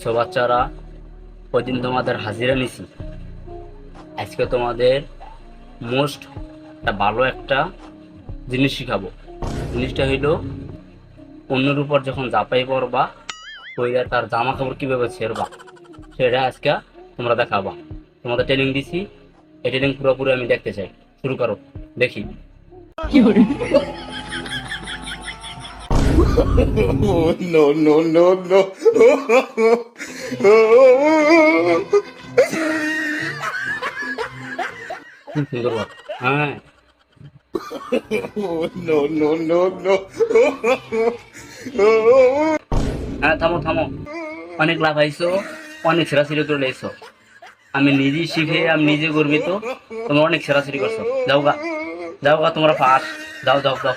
So বাচ্চারা, ওই দিন তোমাদের হাজিরা নিছি, আজকে তোমাদের মোস্ট ভালো একটা জিনিস শিখাবো। জিনিসটা হইলো, অন্যের উপর যখন জাপাই পড়বা, কইরা তার জামা কাপড় কিভাবে ছেড়বা, সেটা আজকে তোমরা দেখাবা। তোমাদের ট্রেনিং দিছি, এই ট্রেনিং পুরোপুরি আমি দেখতে চাই। শুরু করো, দেখি। Oh, no, no, no, no. খুব সুন্দর কথা। হ্যাঁ, Oh, no, no, no, no. হ্যাঁ, থামো থামো। অনেক লাফাইছো, অনেক সেরাসিরি করে লেছো। আমি নিজেই শিখে আমি নিজে গর্বিত, তোমরা অনেক সেরাসিরি করছো। যাও গা, যাও গা, তোমরা পাস। যাও যাও যাও।